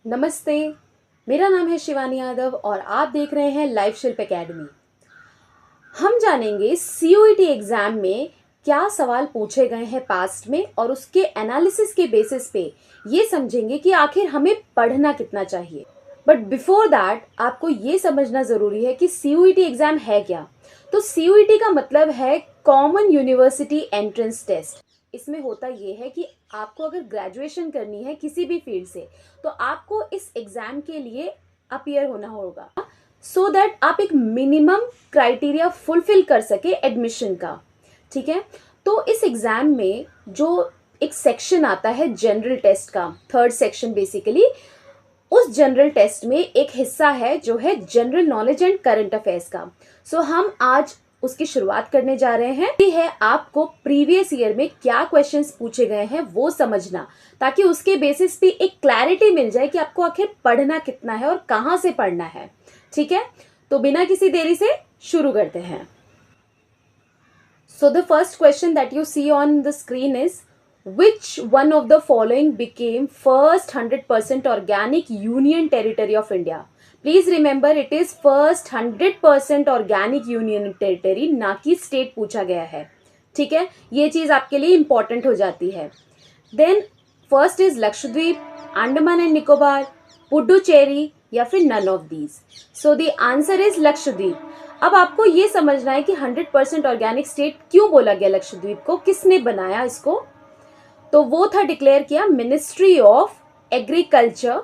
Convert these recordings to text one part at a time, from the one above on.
नमस्ते। मेरा नाम है शिवानी यादव और आप देख रहे हैं लाइफ शिल्प एकेडमी। हम जानेंगे सीयूईटी एग्जाम में क्या सवाल पूछे गए हैं पास्ट में और उसके एनालिसिस के बेसिस पे ये समझेंगे कि आखिर हमें पढ़ना कितना चाहिए। बट बिफोर दैट आपको ये समझना ज़रूरी है कि सीयूईटी एग्जाम है क्या। तो सीयूईटी का मतलब है कॉमन यूनिवर्सिटी एंट्रेंस टेस्ट। इसमें होता ये है कि आपको अगर ग्रेजुएशन करनी है किसी भी फील्ड से तो आपको इस एग्जाम के लिए अपियर होना होगा सो दैट आप एक मिनिमम क्राइटेरिया फुलफिल कर सके एडमिशन का। ठीक है, तो इस एग्जाम में जो एक सेक्शन आता है जनरल टेस्ट का, थर्ड सेक्शन बेसिकली, उस जनरल टेस्ट में एक हिस्सा है जो है general knowledge and current affairs का। सो हम आज उसकी शुरुआत करने जा रहे हैं। ये है आपको प्रीवियस ईयर में क्या क्वेश्चंस पूछे गए हैं वो समझना, ताकि उसके बेसिस पे एक क्लैरिटी मिल जाए कि आपको आखिर पढ़ना कितना है और कहां से पढ़ना है। ठीक है, तो बिना किसी देरी से शुरू करते हैं। So the first question that you see on the screen is which one of the following became first 100% organic union territory of India? Please remember it is first 100% organic union territory, ना कि state पूछा गया है। ठीक है, ये चीज आपके लिए इंपॉर्टेंट हो जाती है। Then first is Lakshadweep, Andaman and Nicobar, Puducherry या फिर none of these. So the answer is Lakshadweep. अब आपको ये समझना है कि 100% ऑर्गेनिक स्टेट क्यों बोला गया लक्षद्वीप को, किसने बनाया इसको। तो वो था डिक्लेयर किया मिनिस्ट्री ऑफ एग्रीकल्चर।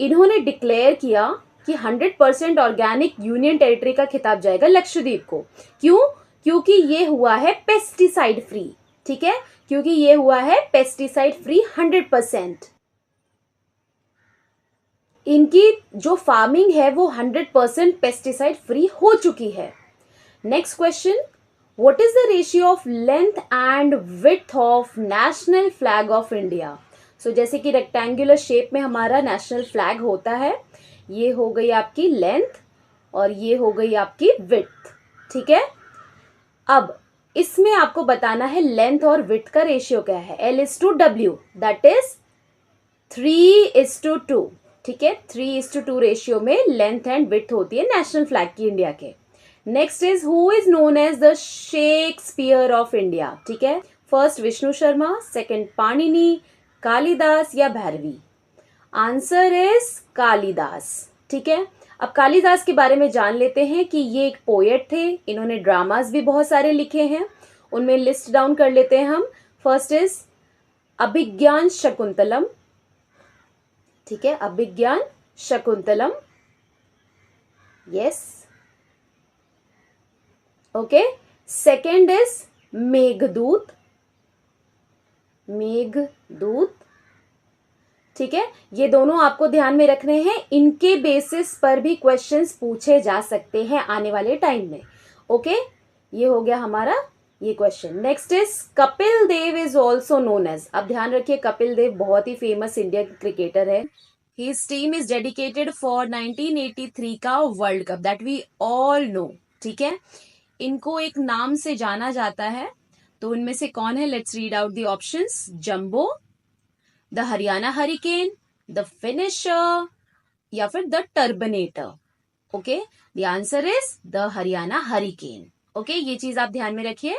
इन्होंने डिक्लेयर किया कि 100% ऑर्गेनिक यूनियन टेरिटरी का खिताब जाएगा लक्षद्वीप को। क्यों? क्योंकि ये हुआ है पेस्टिसाइड फ्री। ठीक है, क्योंकि ये हुआ है पेस्टिसाइड फ्री 100%। इनकी जो फार्मिंग है वो 100% पेस्टिसाइड फ्री हो चुकी है। Next question, what is the ratio of length and width of national flag of India? So जैसे कि रेक्टेंगुलर शेप में हमारा नेशनल फ्लैग होता है, ये हो गई आपकी लेंथ और ये हो गई आपकी विड्थ। ठीक है, अब इसमें आपको बताना है लेंथ और विड्थ का रेशियो क्या है। L/W, that is 3:2। ठीक है, 3:2 रेशियो में लेंथ एंड विड्थ होती है नेशनल फ्लैग की इंडिया के। Next is who is known as the Shakespeare of India. ठीक है, फर्स्ट विष्णु शर्मा, सेकंड पाणिनि, कालिदास या भैरवी। Answer is Kalidas. ठीक है, अब कालिदास के बारे में जान लेते हैं कि ये एक पोएट थे। इन्होंने ड्रामास भी बहुत सारे लिखे हैं, उनमें लिस्ट डाउन कर लेते हैं हम। First is Abhijnana Shakuntalam. ठीक है, Abhijnana Shakuntalam, yes. Okay, second is Meghdoot. Meghdoot, ठीक है, ये दोनों आपको ध्यान में रखने हैं। इनके बेसिस पर भी क्वेश्चंस पूछे जा सकते हैं आने वाले टाइम में। ओके, ये हो गया हमारा ये question. Next is Kapil Dev is also known as. अब ध्यान रखिए, कपिल देव बहुत ही फेमस इंडियन क्रिकेटर है। His team is dedicated for 1983 का world cup that we all know. ठीक है, इनको एक नाम से जाना जाता है, तो उनमें से कौन है? Let's read out the options. Jumbo, the Haryana hurricane, the finisher या फिर the Turbanator. Okay, the answer is the Haryana hurricane. Okay, ये चीज आप ध्यान में रखिए।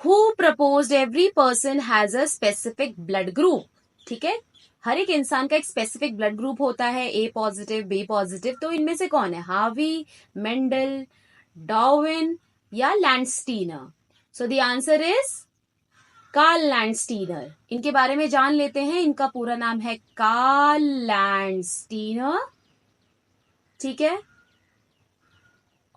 Who proposed every person has a specific blood group. ठीक है, हर एक इंसान का एक स्पेसिफिक ब्लड ग्रुप होता है, ए पॉजिटिव, बी पॉजिटिव। तो इनमें से कौन है? हार्वी, मेंडल, डार्विन या Landsteiner. So the answer is Karl Landsteiner. इनके बारे में जान लेते हैं। इनका पूरा नाम है कार्ल लैंडस्टीनर। ठीक है,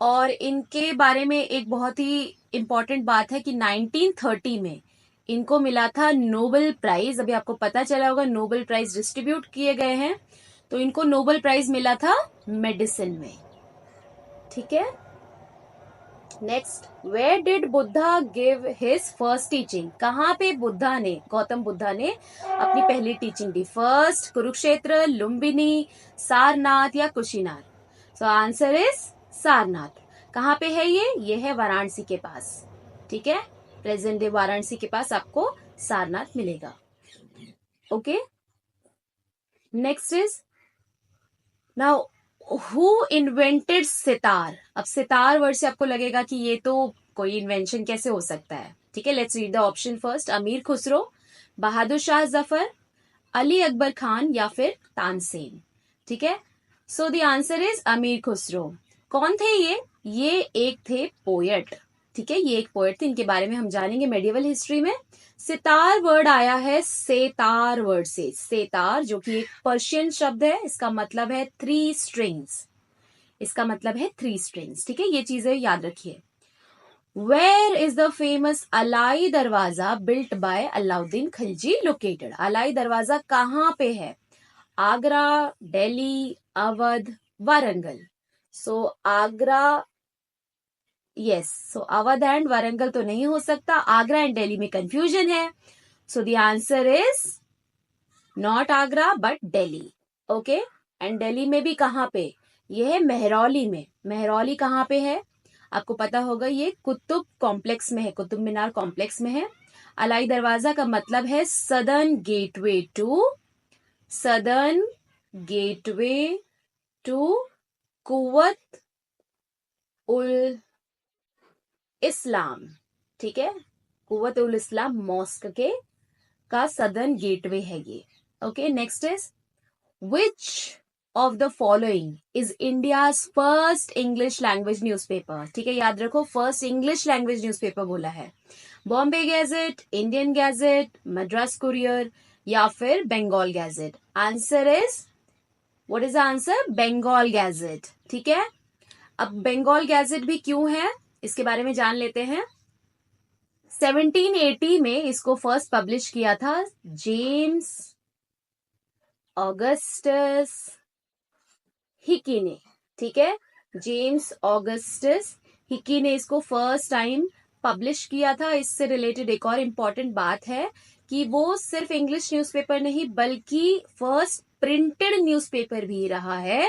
और इनके बारे में एक बहुत ही इंपॉर्टेंट बात है कि 1930 में इनको मिला था नोबेल प्राइज। अभी आपको पता चला होगा नोबेल प्राइज डिस्ट्रीब्यूट किए गए हैं, तो इनको नोबेल प्राइज मिला था मेडिसिन में। ठीक है, next, where did Buddha give his first teaching. कहाँ पे बुद्धा ने, गौतम बुद्धा ने अपनी पहली टीचिंग दी? फर्स्ट कुरुक्षेत्र, लुम्बिनी, सारनाथ या Kushinar. So answer is Sarnath. कहाँ पे है ये है वाराणसी के पास। ठीक है, प्रेजेंट डे वाराणसी के पास आपको सारनाथ मिलेगा। Okay, next is now who invented sitar. अब सितार वर्ड से आपको लगेगा कि ये तो कोई इन्वेंशन कैसे हो सकता है, ठीक है। Let's read the option first. अमीर खुसरो, बहादुर शाह जफर, अली अकबर खान या फिर तानसेन, ठीक है। सो द आंसर इज अमीर खुसरो। कौन थे ये एक थे पोएट, ठीक है। ये एक पोएट थे, इनके बारे में हम जानेंगे मेडिवल हिस्ट्री में। सितार वर्ड आया है सेतार वर्ड से। सेतार जो कि एक पर्शियन शब्द है, इसका मतलब है थ्री स्ट्रिंग्स। इसका मतलब है थ्री स्ट्रिंग्स, ठीक है। ये चीजें याद रखिए। Where is the famous Alai Darwaza built by Alauddin Khilji located. Alai Darwaza कहाँ पे है? Agra, Delhi, Awadh, Warangal. So Agra, yes, so Awadh and Warangal तो नहीं हो सकता, आगरा एंड दिल्ली में कंफ्यूजन है। So the answer is not Agra but Delhi, okay. And Delhi में भी कहाँ पे? ये है मेहरौली में। मेहरौली कहाँ पे है? आपको पता होगा, ये कुतुब कॉम्प्लेक्स में है, कुतुब मीनार कॉम्प्लेक्स में है। अलाई दरवाजा का मतलब है southern gateway to, southern gateway to Quwwat ul Islam, ठीक है। कुव्वत उल इस्लाम मॉस्क के का सदर्न गेटवे है ये, okay. Next is which of the following is India's first English language newspaper, ठीक है। याद रखो, फर्स्ट इंग्लिश लैंग्वेज न्यूज़पेपर बोला है। Bombay gazette, Indian gazette, Madras courier या फिर Bengal gazette. Answer is, what is the answer? Bengal gazette, ठीक है। अब बंगाल गैजेट भी क्यों है, इसके बारे में जान लेते हैं। 1780 में इसको फर्स्ट पब्लिश किया था जेम्स ऑगस्टस हिकी ने, ठीक है। जेम्स ऑगस्टस हिकी ने इसको फर्स्ट टाइम पब्लिश किया था। इससे रिलेटेड एक और इम्पॉर्टेंट बात है कि वो सिर्फ इंग्लिश न्यूज़पेपर नहीं बल्कि फर्स्ट प्रिंटेड न्यूज़पेपर भी रहा है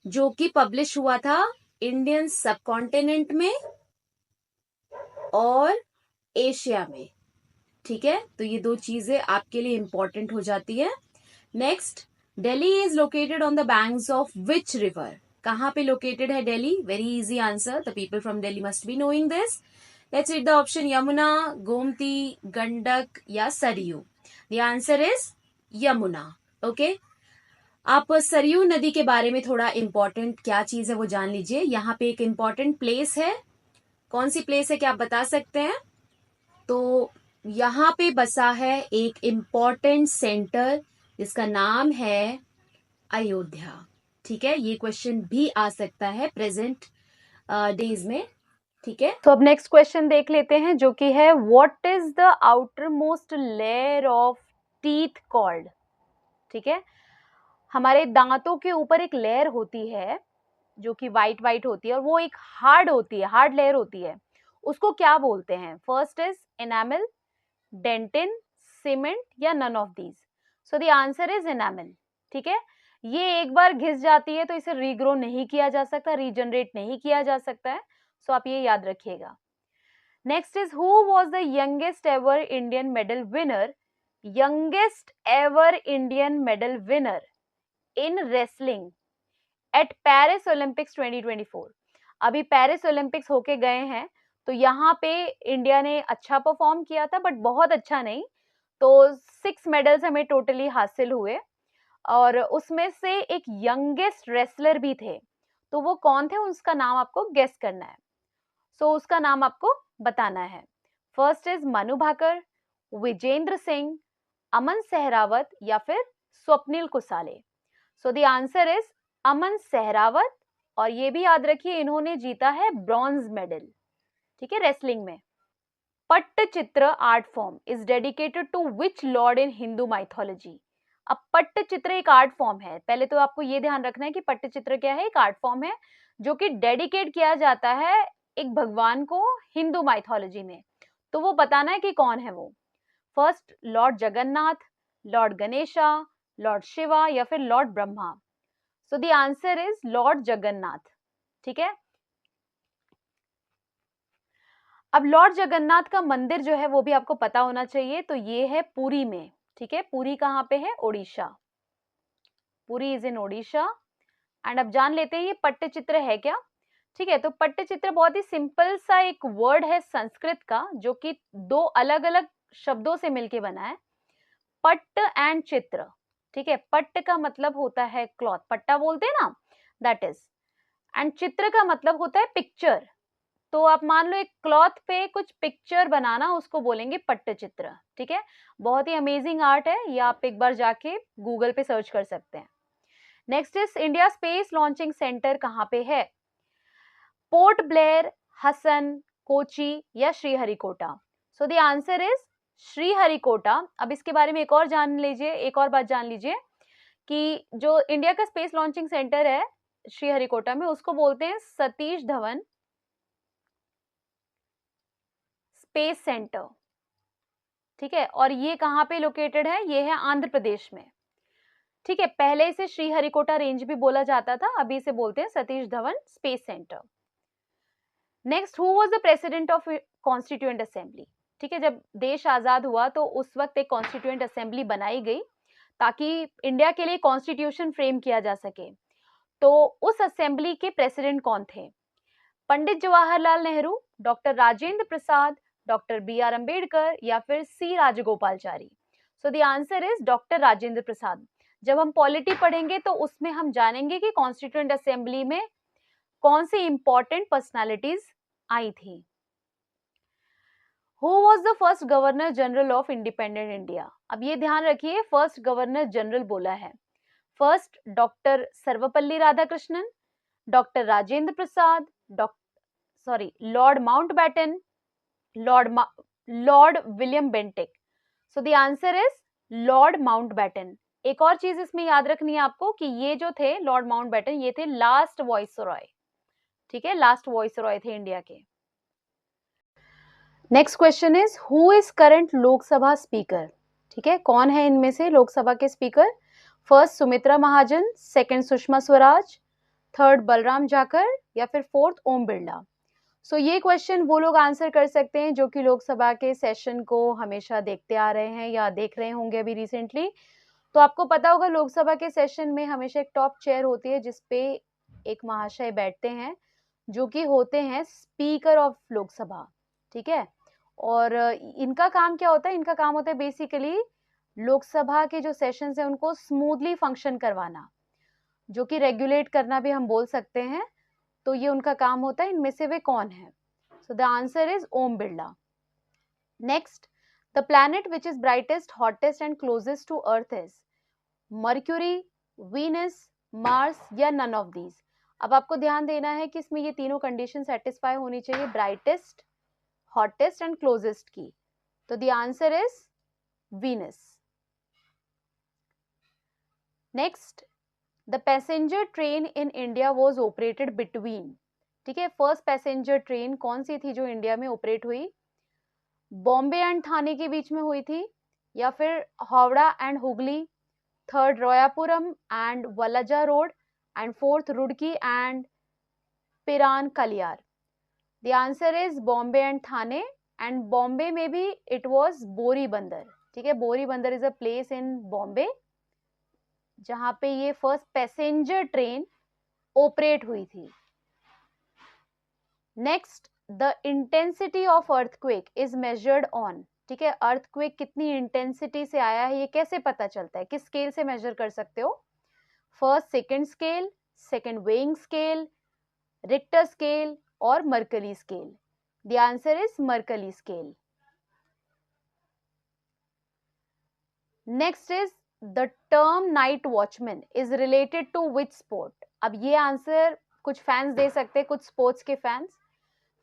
जो कि पब्लिश हुआ था इंडियन सब कॉन्टिनेंट में और एशिया में, ठीक है। तो ये दो चीजें आपके लिए इंपॉर्टेंट हो जाती है। Next, Delhi is located on the banks of which river. कहां पे लोकेटेड है Delhi? Very easy answer, the people from Delhi must be knowing this. Let's read the option. Yamuna, Gomti, Gandak या Saryu. The answer is Yamuna, okay. आप सरयू नदी के बारे में थोड़ा इंपॉर्टेंट क्या चीज है वो जान लीजिए। यहाँ पे एक इंपॉर्टेंट प्लेस है। कौन सी प्लेस है, क्या आप बता सकते हैं? तो यहाँ पे बसा है एक इम्पॉर्टेंट सेंटर जिसका नाम है अयोध्या, ठीक है। ये क्वेश्चन भी आ सकता है प्रेजेंट डेज में, ठीक है। तो अब नेक्स्ट क्वेश्चन देख लेते हैं जो कि है what is the outer most layer of teeth called, ठीक है। हमारे दांतों के ऊपर एक लेयर होती है जो कि वाइट वाइट होती है और वो एक हार्ड होती है, हार्ड लेयर होती है। उसको क्या बोलते हैं? First is enamel, dentine, cement या none of these. So the answer is enamel, ठीक है। ये एक बार घिस जाती है तो इसे रीग्रो नहीं किया जा सकता, रीजनरेट नहीं किया जा सकता है। सो आप ये याद रखिएगा। Next is who was the youngest ever Indian medal winner, youngest ever Indian medal winner in wrestling eight Paris Olympics 2024। अभी पेरिस ओलंपिक्स होके गए हैं तो यहाँ पे इंडिया ने अच्छा परफॉर्म किया था बट बहुत अच्छा नहीं। तो 6 मेडल्स हमें टोटली हासिल हुए और उसमें से एक यंगेस्ट रेसलर भी थे। तो वो कौन थे, उसका नाम आपको गेस करना है। सो उसका नाम आपको बताना है। फर्स्ट इज मनु भाकर, विजेंद्र सिंह, अमन सहरावत या फिर Swapnil Kusale. So the answer is Aman Sehrawat. और ये भी याद रखिए इन्होंने जीता है ब्रॉन्ज मेडल, ठीक है, रेसलिंग में। Pattachitra art form is dedicated to which lord in Hindu mythology. अब पट्टचित्र एक आर्ट फॉर्म है, पहले तो आपको ये ध्यान रखना है कि पट्टचित्र क्या है, एक आर्ट फॉर्म है जो कि डेडिकेट किया जाता है एक भगवान को हिंदू माइथोलॉजी में। तो वो बताना है कि कौन है वो। First, Lord Jagannath, Lord Ganesha, Lord Shiva या फिर Lord Brahma. So the answer is Lord Jagannath, ठीक है। अब लॉर्ड जगन्नाथ का मंदिर जो है वो भी आपको पता होना चाहिए। तो ये है पुरी में, ठीक है। पुरी कहाँ पे है? Odisha. Puri is in Odisha. And अब जान लेते हैं ये पट्टचित्र है क्या। ठीक है, तो पट्टचित्र बहुत ही सिंपल सा एक वर्ड है संस्कृत का, जो कि दो अलग अलग शब्दों से मिलके बना है, पट्ट एंड चित्र। ठीक है, पट्ट का मतलब होता है क्लॉथ, पट्टा बोलते हैं ना, दैट इज, एंड चित्र का मतलब होता है पिक्चर। तो आप मान लो एक क्लॉथ पे कुछ पिक्चर बनाना, उसको बोलेंगे पट्टचित्र। ठीक है, बहुत ही अमेजिंग आर्ट है, ये आप एक बार जाके गूगल पे सर्च कर सकते हैं। Next is India space launching centre कहाँ पे है? पोर्ट ब्लेयर, हसन, कोची या श्रीहरिकोटा? सो द आंसर इज श्रीहरिकोटा। अब इसके बारे में एक और जान लीजिए, एक और बात जान लीजिए कि जो इंडिया का स्पेस लॉन्चिंग सेंटर है श्रीहरिकोटा में, उसको बोलते हैं सतीश धवन स्पेस सेंटर। ठीक है, और ये कहाँ पे लोकेटेड है? ये है आंध्र प्रदेश में। ठीक है, पहले इसे श्रीहरिकोटा रेंज भी बोला जाता था, अभी इसे बोलते हैं Satish Dhawan space centre. Next, who was the president of constituent assembly? ठीक है, जब देश आजाद हुआ तो उस वक्त एक कॉन्स्टिट्यूएंट असेंबली बनाई गई ताकि इंडिया के लिए कॉन्स्टिट्यूशन फ्रेम किया जा सके। तो उस असेंबली के प्रेसिडेंट कौन थे? Pandit Jawaharlal Nehru, doctor Rajendra Prasad, doctor B R Ambedkar या फिर C Rajagopalachari? So the answer is doctor Rajendra Prasad. जब हम पॉलिटी पढ़ेंगे तो उसमें हम जानेंगे कि कॉन्स्टिट्यूएंट असेंबली में कौन सी इंपॉर्टेंट पर्सनालिटीज आई थी। Who was the first governor general of independent India? अब ये ध्यान रखिए, फर्स्ट गवर्नर जनरल बोला है। First doctor Sarvepalli Radhakrishnan, doctor Rajendra Prasad, Lord Mountbatten, Lord William Bentinck? So the answer is Lord Mountbatten. एक और चीज इसमें याद रखनी है आपको कि ये जो थे लॉर्ड माउंटबेटन, ये थे लास्ट वॉइसरॉय। ठीक है, लास्ट वॉइसरॉय थे इंडिया के। Next question is who is current Lok Sabha speaker? ठीक है, कौन है इनमें से लोकसभा के speaker? First Sumitra Mahajan, second Sushma Swaraj, third Balram Jakhar या फिर फोर्थ ओम बिरला? सो ये क्वेश्चन वो लोग आंसर कर सकते हैं जो कि लोकसभा के सेशन को हमेशा देखते आ रहे हैं या देख रहे होंगे अभी रिसेंटली। तो आपको पता होगा लोकसभा के सेशन में हमेशा एक टॉप चेयर होती है जिसपे एक महाशय बैठते हैं जो कि होते हैं स्पीकर ऑफ लोकसभा। ठीक है, और इनका काम क्या होता है? इनका काम होता है बेसिकली लोकसभा के जो सेशंस हैं उनको स्मूथली फंक्शन करवाना, जो कि रेगुलेट करना भी हम बोल सकते हैं। तो ये उनका काम होता है। इनमें से वे कौन है? So the answer is Om Birla. Next, the planet which is brightest, hottest and closest to earth is Mercury, Venus, Mars या नन ऑफ दीज? अब आपको ध्यान देना है कि इसमें ये तीनों कंडीशन सेटिस्फाई होनी चाहिए, ब्राइटेस्ट, हॉटेस्ट एंड क्लोजेस्ट की। तो the answer is Venus. Next, the passenger train in India was operated between? ठीक है, फर्स्ट पैसेंजर ट्रेन कौन सी थी जो इंडिया में ऑपरेट हुई? बॉम्बे एंड थाने के बीच में हुई थी, या फिर Howrah and Hooghly, third Royapuram and Walajah road, and fourth Roorkee and Piran Kaliyar? The answer is Bombay and Thane, and Bombay में भी इट वॉज बोरी बंदर। ठीक है, बोरी बंदर is a place in Bombay जहां पे ये फर्स्ट पैसेंजर ट्रेन ऑपरेट हुई थी। Next, the intensity of earthquake is measured on? ठीक है, अर्थक्वेक कितनी इंटेंसिटी से आया है ये कैसे पता चलता है? किस स्केल से मेजर कर सकते हो? First second scale, second weighing scale, Richter scale और Mercalli scale? The answer is Mercalli scale. Next is the term night watchman is related to which sport? अब ये आंसर कुछ फैंस दे सकते हैं, कुछ स्पोर्ट्स के फैंस।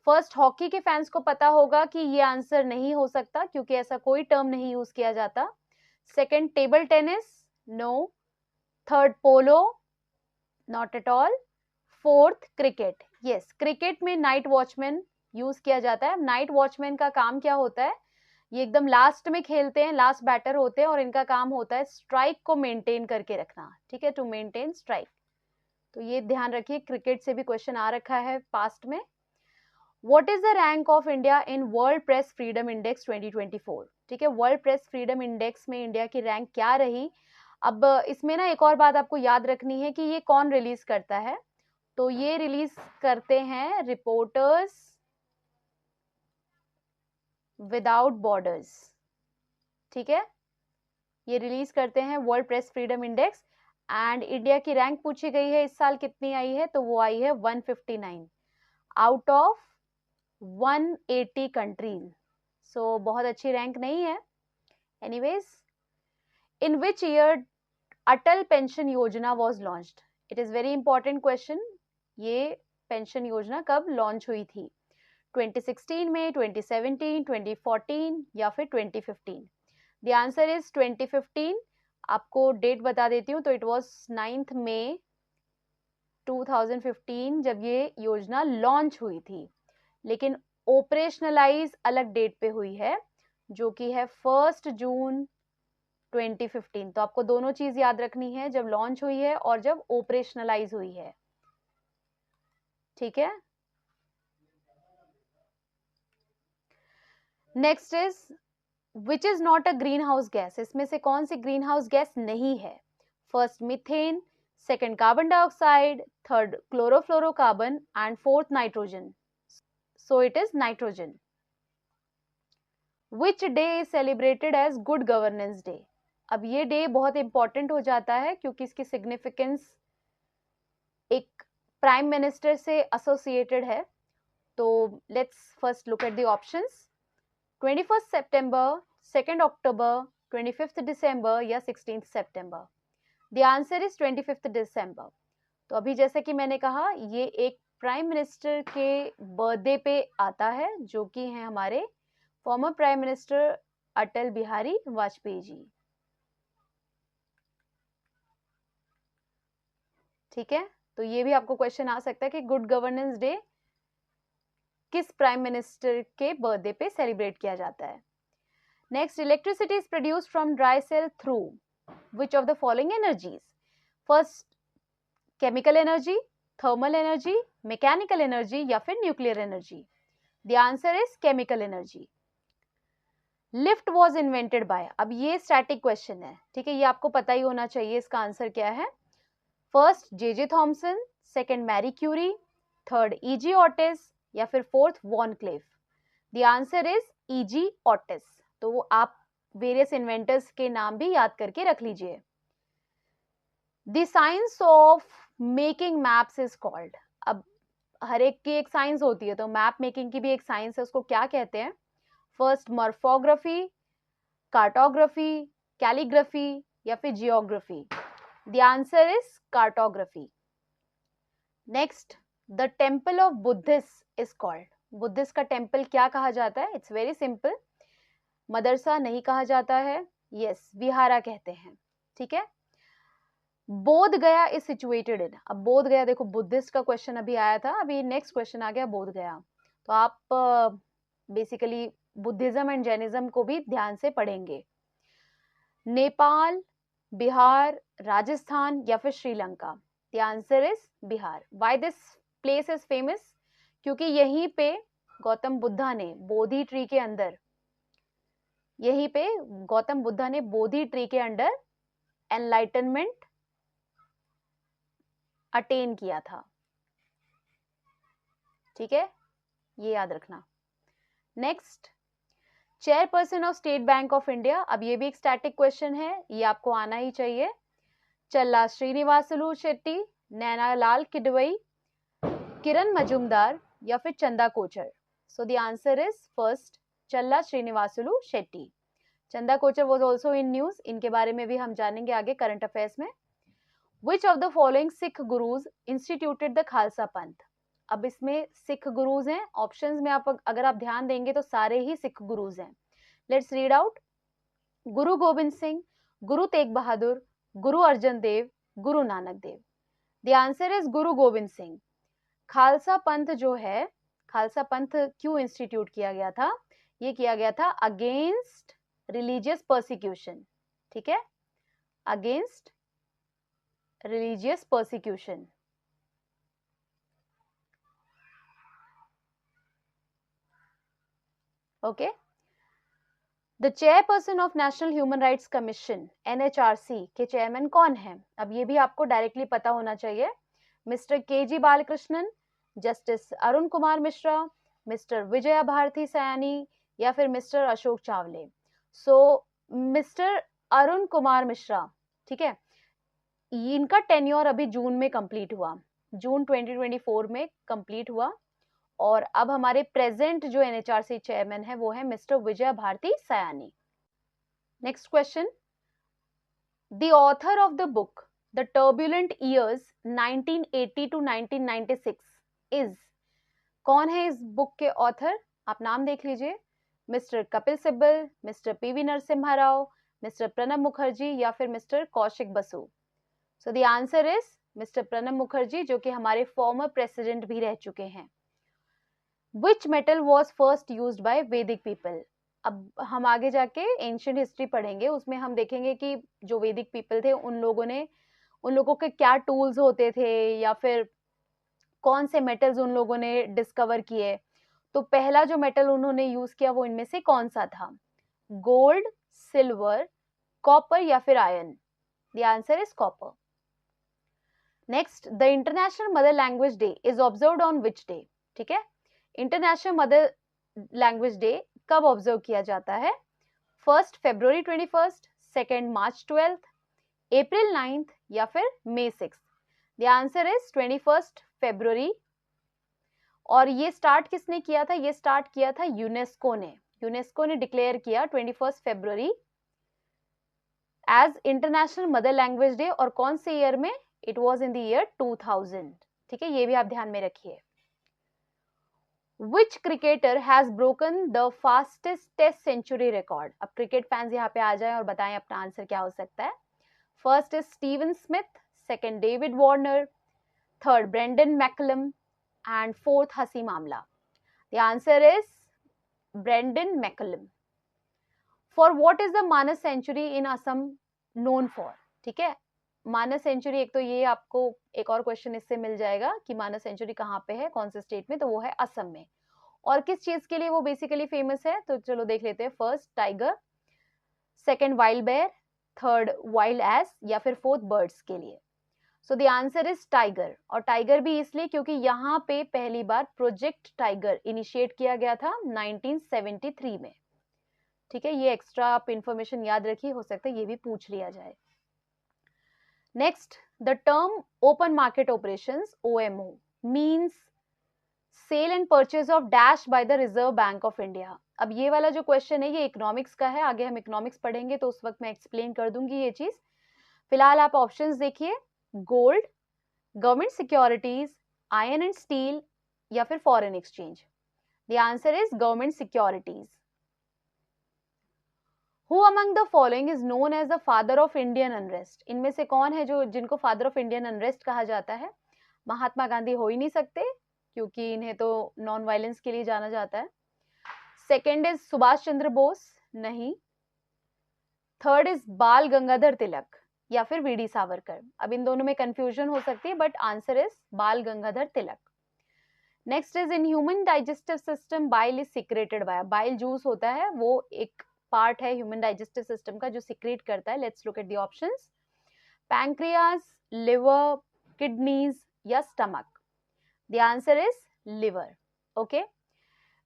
फर्स्ट, हॉकी के fans को पता होगा कि ये आंसर नहीं हो सकता क्योंकि ऐसा कोई टर्म नहीं यूज किया जाता। Second, table tennis, no. Third, polo, not at all. Fourth, cricket, yes, cricket में नाइट वॉचमैन यूज किया जाता है। नाइट वॉचमैन का काम क्या होता है? ये एकदम लास्ट में खेलते हैं, लास्ट बैटर होते हैं, और इनका काम होता है स्ट्राइक को मेंटेन करके रखना। ठीक है, टू मेंटेन स्ट्राइक। तो ये ध्यान रखिए, क्रिकेट से भी क्वेश्चन आ रखा है पास्ट में। What is the rank of India in World Press Freedom Index 2024? ठीक है, वर्ल्ड प्रेस फ्रीडम इंडेक्स में इंडिया की रैंक क्या रही? अब इसमें ना एक और बात आपको याद रखनी है कि ये कौन रिलीज करता है, तो ये रिलीज करते हैं रिपोर्टर्स विदाउट बॉर्डर्स, ठीक है, ये रिलीज करते हैं world press freedom index. And India की रैंक पूछी गई है इस साल कितनी आई है, तो वो आई है 159 आउट ऑफ 180 कंट्रीज। सो बहुत अच्छी रैंक नहीं है। Anyways, in which year Atal pension Yojana was launched? It is very important question. ये पेंशन योजना कब लॉन्च हुई थी? 2016 में, 2017, 2014 या फिर 2015? The answer is 2015। आपको डेट बता देती हूँ, तो इट वॉज 9 मई 2015 जब ये योजना लॉन्च हुई थी, लेकिन ऑपरेशनलाइज अलग डेट पे हुई है, जो कि है 1 जून 2015। तो आपको दोनों चीज याद रखनी है, जब लॉन्च हुई है और जब ऑपरेशनलाइज हुई है, ठीक है। Next is which is not a greenhouse gas? इसमें से कौन सी ग्रीन हाउस गैस नहीं है? First methane, second carbon dioxide, third chlorofluorocarbon and fourth nitrogen. So it is nitrogen. Which day is celebrated as good governance day? अब ये day बहुत important हो जाता है क्योंकि इसकी सिग्निफिकेंस एक प्राइम मिनिस्टर से एसोसिएटेड है। तो let's first look at the options. 21 सितंबर, 2 अक्टूबर, 25 दिसंबर या 16 सितंबर? द आंसर इज 25 दिसंबर। तो अभी जैसे कि मैंने कहा, ये एक प्राइम मिनिस्टर के बर्थडे पे आता है, जो कि हैं हमारे former prime minister Atal Bihari Vajpayee ji, ठीक है। तो ये भी आपको क्वेश्चन आ सकता है कि गुड गवर्नेंस डे किस प्राइम मिनिस्टर के बर्थडे पे सेलिब्रेट किया जाता है। Next, electricity is produced from dry cell through which of the following energies? First chemical energy, thermal energy, mechanical energy या फिर nuclear energy? The answer is chemical energy. Lift was invented by? अब ये static question है, ठीक है, ये आपको पता ही होना चाहिए इसका आंसर क्या है। First J Thomson, second Marie Curie, third E.G. Otis या फिर fourth von Klef? The answer is E.G. Otis. तो आप वेरियस इन्वेंटर्स के नाम भी याद करके रख लीजिए। The science of making maps is called? अब हर एक की एक साइंस होती है, तो मैप मेकिंग की भी एक साइंस है, उसको क्या कहते हैं? फर्स्ट मॉर्फोग्राफी, कार्टोग्राफी, कैलीग्राफी या फिर geography? The answer is cartography. Next, the temple of Buddhist is called? Buddhist का टेम्पल क्या कहा जाता है? इट्स वेरी सिंपल, मदरसा नहीं कहा जाता है, यस, विहारा कहते हैं, ठीक है। बोध गया इज सिचुएटेड इन? अब बोध गया, देखो बुद्धिस्ट का क्वेश्चन अभी आया था, अभी नेक्स्ट क्वेश्चन आ गया बोध गया। तो आप बेसिकली बुद्धिज्म एंड जैनिज्म को भी ध्यान से पढ़ेंगे। नेपाल, बिहार, राजस्थान या फिर Sri Lanka? The answer is Bihar. Why this place is famous? क्योंकि यहीं पे गौतम बुद्धा ने बोधि ट्री के अंदर, यहीं पे गौतम बुद्धा ने बोधि ट्री के अंडर एनलाइटनमेंट अटेन किया था, ठीक है, ये याद रखना। Next, chairperson of state bank of India? अब ये भी एक स्टैटिक क्वेश्चन है, ये आपको आना ही चाहिए। चल्ला श्रीनिवासलू शेट्टी, नैना लाल किडवई, किरण मजूमदार या फिर Chanda Kochhar? So the answer is first, Challa Srinivasulu Shetty. Chanda Kochhar was also in news, इनके बारे में भी हम जानेंगे आगे करंट अफेयर्स में। Which of the following Sikh gurus instituted the Khalsa Panth? अब इसमें सिख गुरुज हैं, ऑप्शंस में आप अगर आप ध्यान देंगे तो सारे ही सिख गुरुज हैं। Let's read out. Guru Govind Singh, Guru Tegh Bahadur, Guru Arjan Dev, Guru Nanak Dev? The answer is गुरु गोविंद सिंह। खालसा पंथ जो है, खालसा पंथ क्यों इंस्टीट्यूट किया गया था? ये किया गया था अगेंस्ट रिलीजियस परसिक्यूशन, ठीक है, against religious persecution. Okay, the chairperson of national human rights commission NHRC के चेयरमैन कौन है? अब ये भी आपको डायरेक्टली पता होना चाहिए। Mister KG Balakrishnan, justice Arun Kumar Mishra, mister Vijaya Bharati Sayani या फिर mister Ashok Chawale. So mister Arun Kumar Mishra, ठीक है, इनका टेन्योर अभी जून में कंप्लीट हुआ, जून 2024 में कंप्लीट हुआ। और अब हमारे प्रेजेंट जो NHRC चेयरमैन है वो है mister Vijay Bharti Sayani. Next question, the author of the book the turbulent years 1980 to 1996 is, कौन है इस बुक के ऑथर? आप नाम देख लीजिए, mister Kapil Sibal, mister PV Narasimha Rao, mister Pranab Mukherjee या फिर mister Kaushik Basu. So the answer is mister Pranab Mukherjee, जो कि हमारे फॉर्मर प्रेसिडेंट भी रह चुके हैं। Which metal was first used by Vedic people? अब हम आगे जाके एंशियंट हिस्ट्री पढ़ेंगे, उसमें हम देखेंगे कि जो वैदिक पीपल थे उन लोगों के क्या टूल्स होते थे या फिर कौन से मेटल्स उन लोगों ने डिस्कवर किए। तो पहला जो मेटल उन्होंने यूज किया वो इनमें से कौन सा था? गोल्ड, सिल्वर, कॉपर या फिर iron? The answer is copper. Next, the international mother language day is observed on which day? ठीक है, इंटरनेशनल मदर लैंग्वेज डे कब ऑब्जर्व किया जाता है? 1 फरवरी 21, 2 मार्च 12, अप्रैल 9 या फिर मई 6? द आंसर इज 21 फरवरी। और ये स्टार्ट किसने किया था? ये स्टार्ट किया था यूनेस्को ने। यूनेस्को ने डिक्लेयर किया 21 फरवरी as international mother language day. और कौन से ईयर में? It was in the year 2000। ठीक है, ये भी आप ध्यान में रखिए। Which cricketer has broken the fastest test century record? अब क्रिकेट फैंस यहाँ पे आ जाएं और बताएं अपना आंसर क्या हो सकता है। First is Steven Smith, second David Warner, third Brendon McCullum and fourth Hashim Amla. The answer is Brendon McCullum. For what is the Manas sanctuary in Assam known for? ठीक है, मानस सेंचुरी, एक तो ये आपको एक और क्वेश्चन इससे मिल जाएगा कि मानस सेंचुरी कहाँ पे है, कौन से स्टेट में, तो वो है असम में। और किस चीज के लिए वो बेसिकली फेमस है? तो चलो देख लेते हैं। First tiger, second wild bear, third wild ass या फिर फोर्थ बर्ड्स के लिए। So the answer is tiger. और टाइगर भी इसलिए क्योंकि यहाँ पे पहली बार प्रोजेक्ट टाइगर इनिशिएट किया गया था 1973 में। ठीक है, ये एक्स्ट्रा आप इंफॉर्मेशन याद रखिए, हो सकता है ये भी पूछ लिया जाए। Next, the term open market operations OMO means sale and purchase of dash by the Reserve Bank of India। अब ये वाला जो क्वेश्चन है ये इकोनॉमिक्स का है, आगे हम इकोनॉमिक्स पढ़ेंगे तो उस वक्त मैं एक्सप्लेन कर दूंगी ये चीज। फिलहाल आप ऑप्शंस देखिए, gold, government securities, iron and steel या फिर foreign exchange. The answer is government securities. Who among the following is known as the father of Indian unrest? इनमें से कौन है जो जिनको फादर ऑफ इंडियन अनरेस्ट कहा जाता है? महात्मा गांधी हो ही नहीं सकते क्योंकि इन्हें तो नॉन वायलेंस के लिए जाना जाता है। सेकेंड इज सुभाष चंद्र बोस, नहीं। थर्ड इज बाल गंगाधर तिलक या फिर वीडी सावरकर। अब इन दोनों में कंफ्यूजन हो सकती है but answer is Bal Gangadhar Tilak. Next is in human digestive system bile is secreted by. Bile juice होता है, वो एक पार्ट है ह्यूमन डाइजेस्टिव सिस्टम का जो सिक्रेट करता है। Let's look at the options, pancreas, liver, kidneys या stomach. The answer is liver. Okay,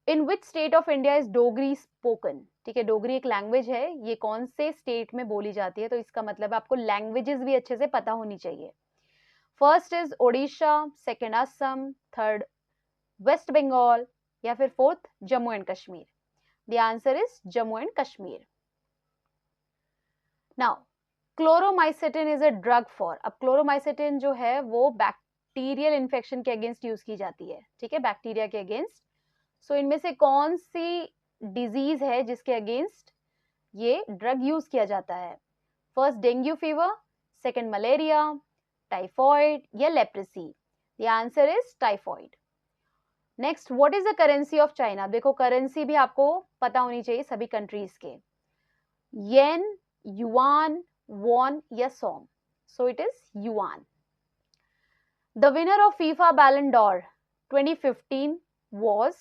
in which state of India is Dogri spoken? ठीक है, डोगरी एक लैंग्वेज है, ये कौन से स्टेट में बोली जाती है? तो इसका मतलब आपको लैंग्वेजेस भी अच्छे से पता होनी चाहिए। First is Odisha, second Assam, third west Bengal या फिर fourth Jammu and Kashmir. The answer is Jammu and Kashmir. Now, chloromycetin is a drug for। अब chloromycetin जो है वो बैक्टीरियल इन्फेक्शन के अगेंस्ट यूज की जाती है। ठीक है, बैक्टीरिया के अगेंस्ट। सो इनमें से कौन सी डिजीज है जिसके अगेंस्ट ये ड्रग यूज किया जाता है? First dengue fever, second malaria, typhoid या leprosy. The answer is typhoid. Next, what is the currency of China? देखो करेंसी भी आपको पता होनी चाहिए सभी कंट्रीज के, येन, युआन, वॉन या som. So it is yuan. The winner of FIFA Ballon d'Or 2015 was,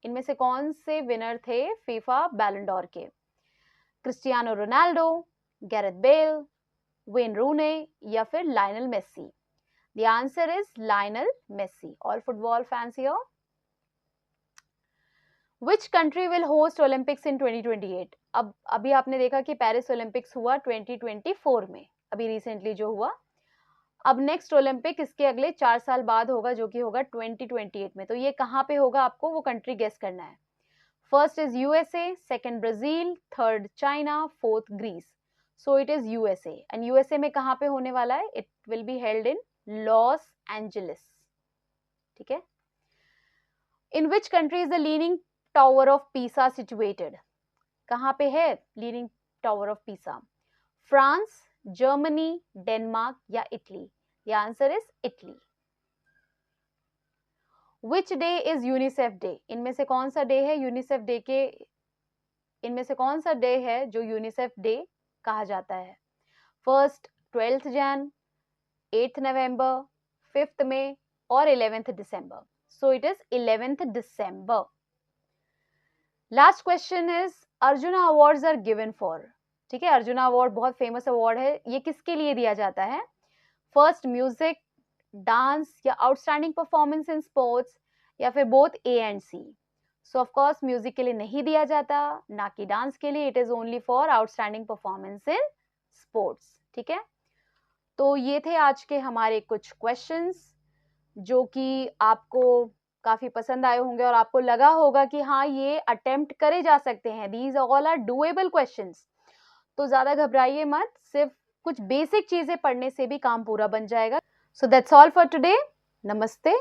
इनमें से कौन से विनर थे फीफा बैलन डॉर के? Cristiano Ronaldo, Gareth Bale, Wayne Rooney या फिर Lionel Messi? The answer is Lionel Messi. All football fans here. Which country will host Olympics in 2028? अब अभी आपने देखा कि पेरिस ओलंपिक्स हुआ 2024 में, अभी रिसेंटली जो हुआ. अब नेक्स्ट ओलंपिक इसके अगले 4 साल बाद होगा, जो कि होगा 2028 में. तो ये कहाँ पे होगा, आपको वो कंट्री गेस करना है. First is USA, second Brazil, third China, fourth Greece. So it is USA. And USA में कहाँ पे होने वाला है? It will be held in Los Angeles. ठीक है. In which country is the leaning tower of Pisa situated? कहाँ पे है leaning tower of Pisa? France, Germany, Denmark या Italy? The answer is Italy. Which day is UNICEF day? इनमें से कौन सा डे है यूनिसेफ डे के, इनमें से कौन सा डे है जो यूनिसेफ डे कहा जाता है? फर्स्ट 12th जैन, 8th नवंबर, 5th मई और 11th दिसंबर. सो इट इज 11th दिसंबर. Last question is Arjuna awards are given for. ठीक है, अर्जुना अवार्ड बहुत फेमस अवार्ड है. ये किसके लिए दिया जाता है? फर्स्ट म्यूजिक, डांस या आउटस्टैंडिंग परफॉर्मेंस इन स्पोर्ट्स या फिर both A and C? So of course music के लिए नहीं दिया जाता, ना कि डांस के लिए. It is only for outstanding performance in sports. ठीक है. तो ये थे आज के हमारे कुछ क्वेश्चंस जो कि आपको काफी पसंद आए होंगे और आपको लगा होगा कि हाँ ये अटेम्प्ट करे जा सकते हैं. These all are doable questions. तो ज्यादा घबराइए मत, सिर्फ कुछ बेसिक चीजें पढ़ने से भी काम पूरा बन जाएगा. So that's all for today. नमस्ते.